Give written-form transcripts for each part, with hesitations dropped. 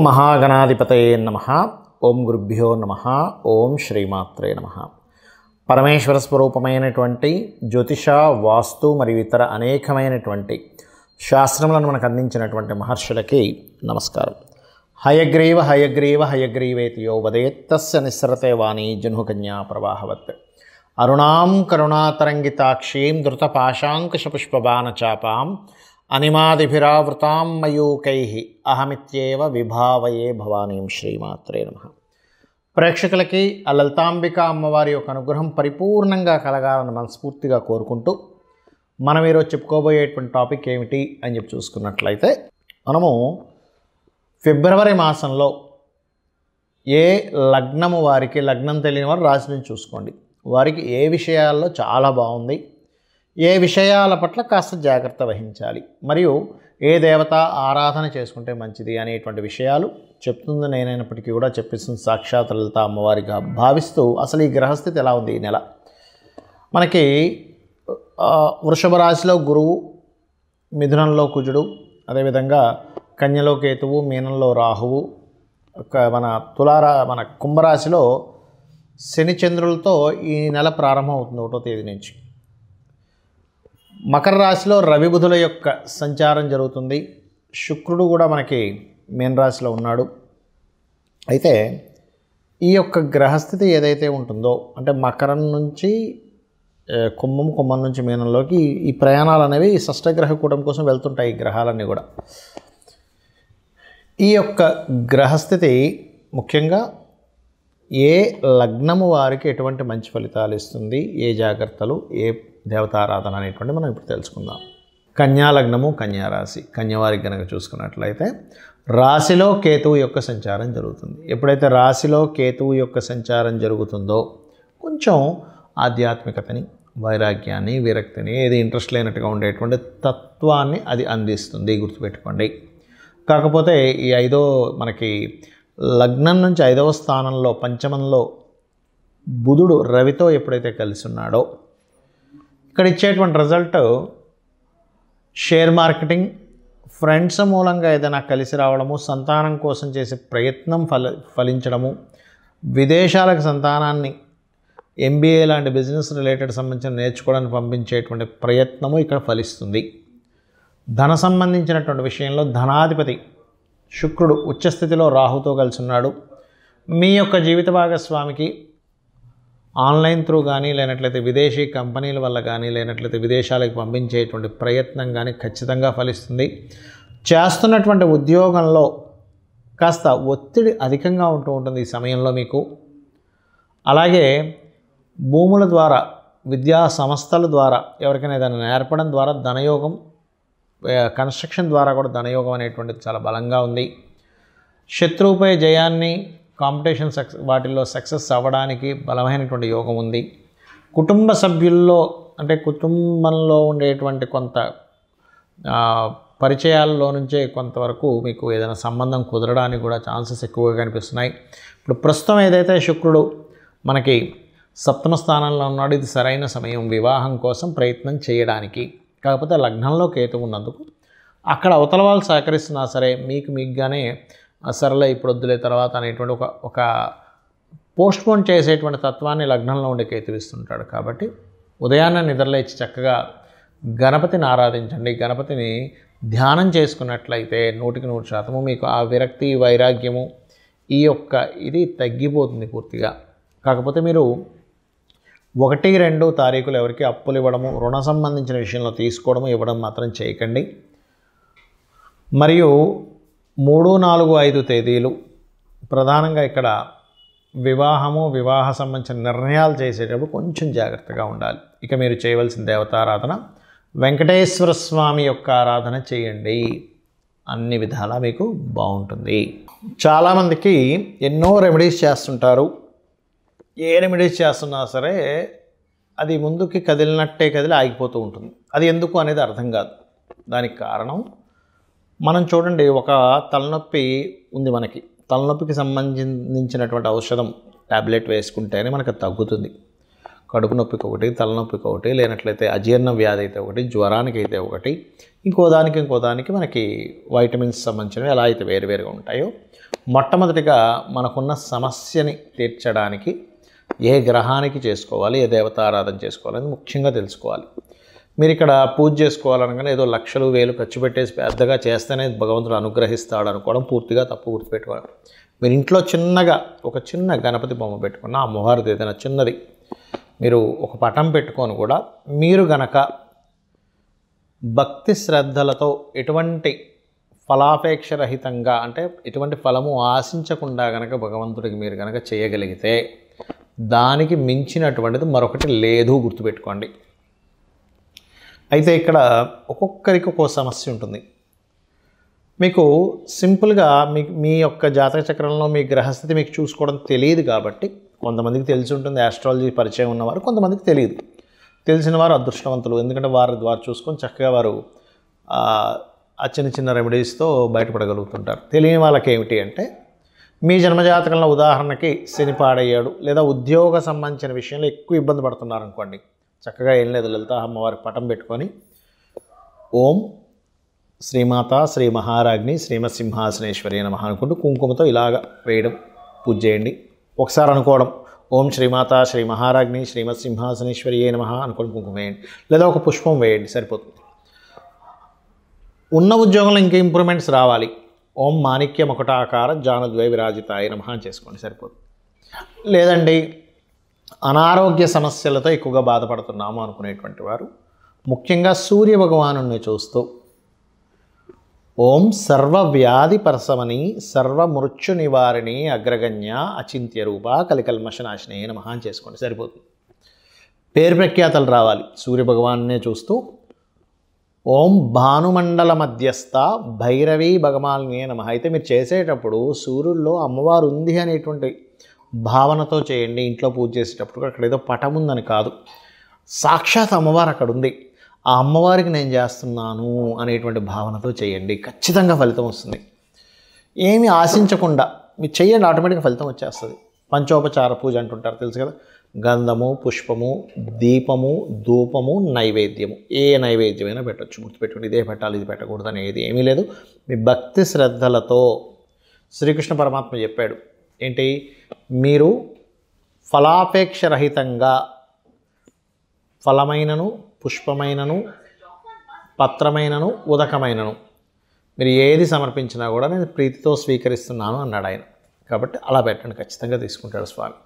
మహాగణాధిపతయే నమః. ఓం గురుభ్యో నమః. ఓం శ్రీమాత్రే నమః. పరమేశ్వర స్వరూపమైనటువంటి జ్యోతిష, వాస్తు మరియు ఇతర అనేకమైనటువంటి శాస్త్రములను మనకు అందించినటువంటి మహర్షులకి నమస్కారం. హయగ్రీవ హయగ్రీవ హయగ్రీవేతి యో వదేత్ తస్య నిస్సరతే వాణీ జహ్నుకన్యా ప్రవాహవత్. అరుణాం కరుణాతరంగితాక్షీం ధృతపాశాంకుశపుష్పబాణచాపాం అనిమాదిభిరావృతాం మయూకైః అహమిత్యేవ విభావయే భవానీం. శ్రీమాత్రే నమః. ప్రేక్షకులకి ఆ లలితాంబిక అమ్మవారి యొక్క అనుగ్రహం పరిపూర్ణంగా కలగాలని మనస్ఫూర్తిగా కోరుకుంటూ మనం ఈరోజు చెప్పుకోబోయేటువంటి టాపిక్ ఏమిటి అని చెప్పి చూసుకున్నట్లయితే, మనము ఫిబ్రవరి మాసంలో ఏ లగ్నము వారికి, లగ్నం తెలియని వారు రాశి నుంచి చూసుకోండి, వారికి ఏ విషయాల్లో చాలా బాగుంది, ఏ విషయాల పట్ల కాస్త జాగ్రత్త వహించాలి, మరియు ఏ దేవత ఆరాధన చేసుకుంటే మంచిది అనేటువంటి విషయాలు చెప్తుంది నేనైనప్పటికీ కూడా చెప్పిస్తుంది సాక్షాత్ లలిత అమ్మవారిగా భావిస్తూ, అసలు ఈ గ్రహస్థితి ఎలా ఉంది ఈ నెల. మనకి వృషభ రాశిలో గురువు, మిథునంలో కుజుడు, అదేవిధంగా కన్యలో కేతువు, మీనంలో రాహువు, మన కుంభరాశిలో శని చంద్రులతో ఈ నెల ప్రారంభం అవుతుంది 1వ తేదీ నుంచి. మకర రాశిలో రవి బుధుల యొక్క సంచారం జరుగుతుంది. శుక్రుడు కూడా మనకి మీనరాశిలో ఉన్నాడు. అయితే ఈ యొక్క గ్రహస్థితి ఏదైతే ఉంటుందో, అంటే మకరం నుంచి కుంభం, కుంభం నుంచి మీనంలోకి ఈ ప్రయాణాలు అనేవి షష్టగ్రహ కూటమి కోసం వెళ్తుంటాయి ఈ గ్రహాలన్నీ కూడా. ఈ యొక్క గ్రహస్థితి ముఖ్యంగా ఏ లగ్నము వారికి ఎటువంటి మంచి ఫలితాలు ఇస్తుంది, ఏ జాగ్రత్తలు, ఏ దేవతారాధన అనేటువంటి మనం ఇప్పుడు తెలుసుకుందాం. కన్యా లగ్నము, కన్యా రాశి. కన్యవారికి కనుక చూసుకున్నట్లయితే రాశిలో కేతువు యొక్క సంచారం జరుగుతుంది. ఎప్పుడైతే రాశిలో కేతువు యొక్క సంచారం జరుగుతుందో కొంచెం ఆధ్యాత్మికతని, వైరాగ్యాన్ని, విరక్తిని, ఏది ఇంట్రెస్ట్ లేనట్టుగా ఉండేటువంటి తత్వాన్ని అది అందిస్తుంది, గుర్తుపెట్టుకోండి. కాకపోతే ఈ మనకి లగ్నం నుంచి 5వ స్థానంలో పంచమంలో బుధుడు రవితో ఎప్పుడైతే కలిసి ఉన్నాడో ఇక్కడ ఇచ్చేటువంటి రిజల్ట్ షేర్ మార్కెటింగ్, ఫ్రెండ్స్ మూలంగా ఏదైనా కలిసి రావడము, సంతానం కోసం చేసే ప్రయత్నం ఫలించడము, విదేశాలకు సంతానాన్ని MBA లాంటి బిజినెస్ రిలేటెడ్ సంబంధించిన నేర్చుకోవడానికి పంపించేటువంటి ప్రయత్నము ఇక్కడ ఫలిస్తుంది. ధన సంబంధించినటువంటి విషయంలో ధనాధిపతి శుక్రుడు ఉచ్చస్థితిలో రాహుతో కలిసి ఉన్నాడు. మీ యొక్క జీవిత భాగస్వామికి ఆన్లైన్ త్రూ కానీ, లేనట్లయితే విదేశీ కంపెనీల వల్ల కానీ, లేనట్లయితే విదేశాలకు పంపించేటువంటి ప్రయత్నం కానీ ఖచ్చితంగా ఫలిస్తుంది. చేస్తున్నటువంటి ఉద్యోగంలో కాస్త ఒత్తిడి అధికంగా ఉంటూ ఉంటుంది ఈ సమయంలో మీకు. అలాగే భూముల ద్వారా, విద్యా సంస్థల ద్వారా ఎవరికైనా ఏదైనా నేర్పడం ద్వారా ధనయోగం, కన్స్ట్రక్షన్ ద్వారా కూడా ధనయోగం అనేటువంటిది చాలా బలంగా ఉంది. శత్రువుపై జయాన్ని, కాంపిటీషన్ వాటిల్లో సక్సెస్ అవ్వడానికి బలమైనటువంటి యోగం ఉంది. కుటుంబ సభ్యుల్లో, అంటే కుటుంబంలో ఉండేటువంటి కొంత పరిచయాల్లో నుంచే కొంతవరకు మీకు ఏదైనా సంబంధం కుదరడానికి కూడా ఛాన్సెస్ ఎక్కువగా కనిపిస్తున్నాయి. ఇప్పుడు ప్రస్తుతం ఏదైతే శుక్రుడు మనకి 7వ స్థానంలో ఉన్నాడు, ఇది సరైన సమయం వివాహం కోసం ప్రయత్నం చేయడానికి. కాకపోతే లగ్నంలో కేతు ఉన్నందుకు అక్కడ అవతల వాళ్ళు సహకరిస్తున్నా సరే మీకుగానే సరళ ఇప్పుడు వద్దులే తర్వాత అనేటువంటి ఒక పోస్ట్పోన్ చేసేటువంటి తత్వాన్ని లగ్నంలో ఉండే కేతు ఇస్తుంటాడు. కాబట్టి ఉదయాన్నే నిద్రలేచి చక్కగా గణపతిని ఆరాధించండి. గణపతిని ధ్యానం చేసుకున్నట్లయితే 100% మీకు ఆ విరక్తి, వైరాగ్యము ఇది తగ్గిపోతుంది పూర్తిగా. కాకపోతే మీరు 1, 2 తారీఖులు ఎవరికి అప్పులు ఇవ్వడము, రుణ సంబంధించిన విషయంలో తీసుకోవడము, ఇవ్వడం మాత్రం చేయకండి. మరియు 3, 4, 5 తేదీలు ప్రధానంగా ఇక్కడ వివాహము, వివాహ సంబంధించిన నిర్ణయాలు చేసేటప్పుడు కొంచెం జాగ్రత్తగా ఉండాలి. ఇక మీరు చేయవలసిన దేవతారాధన వెంకటేశ్వర స్వామి యొక్క ఆరాధన చేయండి. అన్ని విధాలా మీకు బాగుంటుంది. చాలామందికి ఎన్నో రెమెడీస్ చేస్తుంటారు. ఏ రెమెడీస్ చేస్తున్నా సరే అది ముందుకి కదిలినట్టే కదిలి ఆగిపోతూ ఉంటుంది. అది ఎందుకు అనేది అర్థం కాదు. దానికి కారణం మనం చూడండి, ఒక తలనొప్పి ఉంది మనకి. తలనొప్పికి సంబంధించినటువంటి ఔషధం టాబ్లెట్ వేసుకుంటేనే మనకు తగ్గుతుంది. కడుపు నొప్పికి ఒకటి, తలనొప్పికి ఒకటి, లేనట్లయితే అజీర్ణ వ్యాధి అయితే ఒకటి, జ్వరానికి అయితే ఒకటి, ఇంకో దానికి మనకి వైటమిన్స్ సంబంధించినవి ఎలా అయితే వేరువేరుగా ఉంటాయో, మొట్టమొదటిగా మనకున్న సమస్యని తీర్చడానికి ఏ గ్రహానికి చేసుకోవాలి, ఏ దేవతారాధన చేసుకోవాలని ముఖ్యంగా తెలుసుకోవాలి. మీరు ఇక్కడ పూజ చేసుకోవాలనగానే ఏదో లక్షలు వేలు ఖర్చు పెట్టేసి పెద్దగా చేస్తేనే భగవంతుడు అనుగ్రహిస్తాడు అనుకోవడం పూర్తిగా తప్పు. గుర్తుపెట్టుకోవాలి. మీరు ఇంట్లో చిన్నగా ఒక చిన్న గణపతి బొమ్మ పెట్టుకున్న, అమ్మవారిది ఏదైనా చిన్నది మీరు ఒక పటం పెట్టుకొని కూడా మీరు గనక భక్తి శ్రద్ధలతో ఎటువంటి ఫలాపేక్ష రహితంగా, అంటే ఎటువంటి ఫలము ఆశించకుండా గనక భగవంతుడికి మీరు గనక చేయగలిగితే దానికి మించినటువంటిది మరొకటి లేదు. గుర్తుపెట్టుకోండి. అయితే ఇక్కడ ఒక్కొక్కరికి ఒక్కో సమస్య ఉంటుంది. మీకు సింపుల్గా మీ యొక్క జాతక చక్రంలో మీ గ్రహస్థితి మీకు చూసుకోవడం తెలియదు కాబట్టి కొంతమందికి తెలిసి ఉంటుంది, ఆస్ట్రాలజీ పరిచయం ఉన్నవారు, కొంతమందికి తెలియదు. తెలిసిన వారు అదృష్టవంతులు, ఎందుకంటే వారు చూసుకొని చక్కగా వారు ఆ చిన్న చిన్న రెమెడీస్తో బయటపడగలుగుతుంటారు. తెలియని వాళ్ళకి ఏమిటి అంటే, మీ జన్మజాతకంలో ఉదాహరణకి శని పాడయ్యాడు, లేదా ఉద్యోగ సంబంధించిన విషయంలో ఎక్కువ ఇబ్బంది పడుతున్నారు అనుకోండి, చక్కగా ఏం లేదు, లలిత అమ్మవారి పటం పెట్టుకొని ఓం శ్రీమాత శ్రీ మహారాజ్ని శ్రీమత్ సింహాసనేశ్వరి నమః అనుకుంటూ కుంకుమతో ఇలాగ వేయడం, పూజ చేయండి. ఒకసారి అనుకోవడం ఓం శ్రీమాత శ్రీ మహారాజ్ని శ్రీమత్ సింహాసనేశ్వరి నమః అనుకోండి, కుంకుమ వేయండి, లేదా ఒక పుష్పం వేయండి, సరిపోతుంది. ఉన్న ఉద్యోగంలో ఇంకా ఇంప్రూవ్మెంట్స్ రావాలి, ఓం మాణిక్యం ఒకటాకార జానుద్వై విరాజితాయ నమః చేసుకోండి, సరిపోతుంది. లేదండి అనారోగ్య సమస్యలతో ఎక్కువగా బాధపడుతున్నాము అనుకునేటువంటి వారు ముఖ్యంగా సూర్య భగవానుని చూస్తూ ఓం సర్వవ్యాధి పరసమని సర్వమృత్యు నివారిణి అగ్రగణ్య అచింత్య రూప కలికల్మషనాశినే నమః చేసుకోండి, సరిపోతుంది. పేరు ప్రఖ్యాతలు రావాలి, సూర్య భగవాన్నే చూస్తూ ఓం భానుమండల మధ్యస్థ భైరవీ భగమాలినే నమః. అయితే మీరు చేసేటప్పుడు సూర్యుల్లో అమ్మవారు ఉంది అనేటువంటి భావనతో చేయండి. ఇంట్లో పూజ చేసేటప్పుడు అక్కడ ఏదో పటం ఉందని కాదు, సాక్షాత్ అమ్మవారు అక్కడ ఉంది, ఆ అమ్మవారికి నేను చేస్తున్నాను అనేటువంటి భావనతో చేయండి, ఖచ్చితంగా ఫలితం వస్తుంది. ఏమీ ఆశించకుండా మీరు చేయండి, ఆటోమేటిక్గా ఫలితం వచ్చేస్తుంది. పంచోపచార పూజ అంటుంటారు, తెలుసు కదా, గంధము, పుష్పము, దీపము, ధూపము, నైవేద్యము, ఏ నైవేద్యమైనా పెట్టచ్చు. గుర్తుపెట్టుకుని ఇదే పెట్టాలి ఇది పెట్టకూడదు అనేది ఏమీ లేదు. మీ భక్తి శ్రద్ధలతో శ్రీకృష్ణ పరమాత్మ చెప్పాడు ఏంటి, మీరు ఫలాపేక్ష రహితంగా ఫలమైనను, పుష్పమైనను, పత్రమైనను, ఉదకమైనను మీరు ఏది సమర్పించినా కూడా నేను ప్రీతితో స్వీకరిస్తున్నాను అన్నాడు ఆయన. కాబట్టి అలా పెట్టండి, ఖచ్చితంగా తీసుకుంటాడు స్వామి.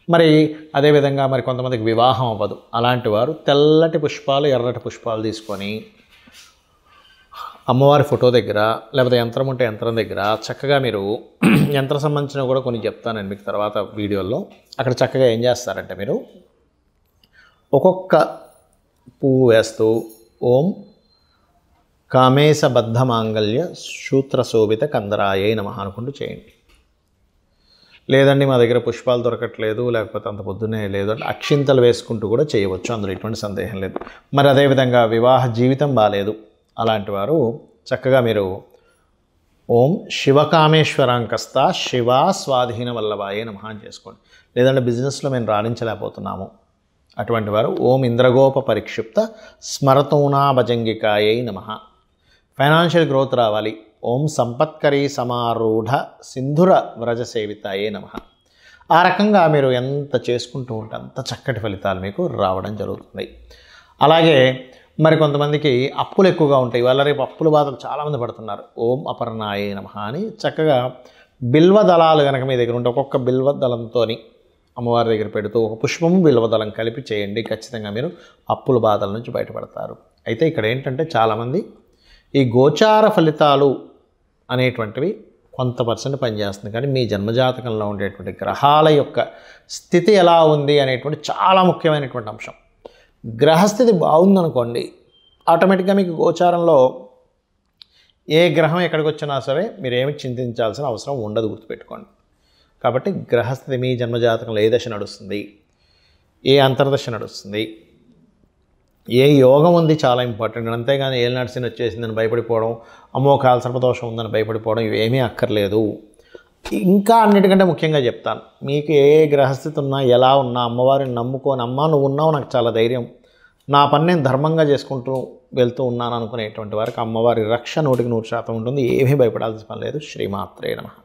మరి అదేవిధంగా మరి కొంతమందికి వివాహం అవ్వదు, అలాంటి వారు తెల్లటి పుష్పాలు, ఎర్రటి పుష్పాలు తీసుకొని అమ్మవారి ఫోటో దగ్గర, లేకపోతే యంత్రం ఉంటే యంత్రం దగ్గర చక్కగా మీరు యంత్ర సంబంధించినవి కూడా కొన్ని చెప్తాను మీకు తర్వాత వీడియోలో. అక్కడ చక్కగా ఏం చేస్తారంటే మీరు ఒక్కొక్క పువ్వు వేస్తూ ఓం కామేశబద్ధ మాంగళ్య సూత్రశోభిత కందరాయే నమః అనుకుంటూ చేయండి. లేదండి మా దగ్గర పుష్పాలు దొరకట్లేదు, లేకపోతే అంత పొద్దున్నే లేదు అంటే అక్షింతలు వేసుకుంటూ కూడా చేయవచ్చు, అందులో ఎటువంటి సందేహం లేదు. మరి అదేవిధంగా వివాహ జీవితం బాగాలేదు, అలాంటి వారు చక్కగా మీరు ఓం శివకామేశ్వరాంకస్త శివ స్వాధీన వల్లభాయే నమః చేసుకోండి. లేదంటే బిజినెస్లో మేము రాణించలేకపోతున్నాము, అటువంటి వారు ఓం ఇంద్రగోప పరిక్షిప్త స్మరతూనా భజంగికాయై నమః. ఫైనాన్షియల్ గ్రోత్ రావాలి, ఓం సంపత్కరీ సమారూఢ సింధుర వ్రజ సేవితాయే నమః. ఆ రకంగా మీరు ఎంత చేసుకుంటూ ఉంటే అంత చక్కటి ఫలితాలు మీకు రావడం జరుగుతుంది. అలాగే మరి కొంతమందికి అప్పులు ఎక్కువగా ఉంటాయి, వాళ్ళ రేపు అప్పుల బాధలు చాలామంది పడుతున్నారు, ఓం అపర్ణాయే నమః అని చక్కగా బిల్వ దళాలు కనుక మీ దగ్గర ఉంటే ఒక్కొక్క బిల్వ దళంతో అమ్మవారి దగ్గర పెడుతూ ఒక పుష్పము బిల్వదళం కలిపి చేయండి, ఖచ్చితంగా మీరు అప్పుల బాధల నుంచి బయటపడతారు. అయితే ఇక్కడ ఏంటంటే చాలామంది ఈ గోచార ఫలితాలు అనేటువంటివి కొంత పర్సెంట్ పనిచేస్తుంది, కానీ మీ జన్మజాతకంలో ఉండేటువంటి గ్రహాల యొక్క స్థితి ఎలా ఉంది అనేటువంటి చాలా ముఖ్యమైనటువంటి అంశం. గ్రహస్థితి బాగుందనుకోండి, ఆటోమేటిక్గా మీకు గోచారంలో ఏ గ్రహం ఎక్కడికి వచ్చినా సరే మీరేమి చింతించాల్సిన అవసరం ఉండదు, గుర్తుపెట్టుకోండి. కాబట్టి గ్రహస్థితి మీ జన్మజాతకంలో ఏ దశ నడుస్తుంది, ఏ అంతర్దశ నడుస్తుంది, ఏ యోగం ఉంది చాలా ఇంపార్టెంట్. అంతేగాని ఏలినాటి శని వచ్చేసిందని భయపడిపోవడం, అమ్మో కాలసర్పదోషం ఉందని భయపడిపోవడం ఇవేమీ అక్కర్లేదు. ఇంకా అన్నిటికంటే ముఖ్యంగా చెప్తాను, మీకు ఏ గ్రహస్థితి ఉన్నా ఎలా ఉన్నా అమ్మవారిని నమ్ముకొని అమ్మ నువ్వు ఉన్నావు నాకు చాలా ధైర్యం, నా పని నేను ధర్మంగా చేసుకుంటూ వెళ్తూ ఉన్నాను అనుకునేటువంటి వారికి అమ్మవారి రక్ష 100% ఉంటుంది. ఏమీ భయపడాల్సిన పని లేదు. శ్రీమాత్రే నమః.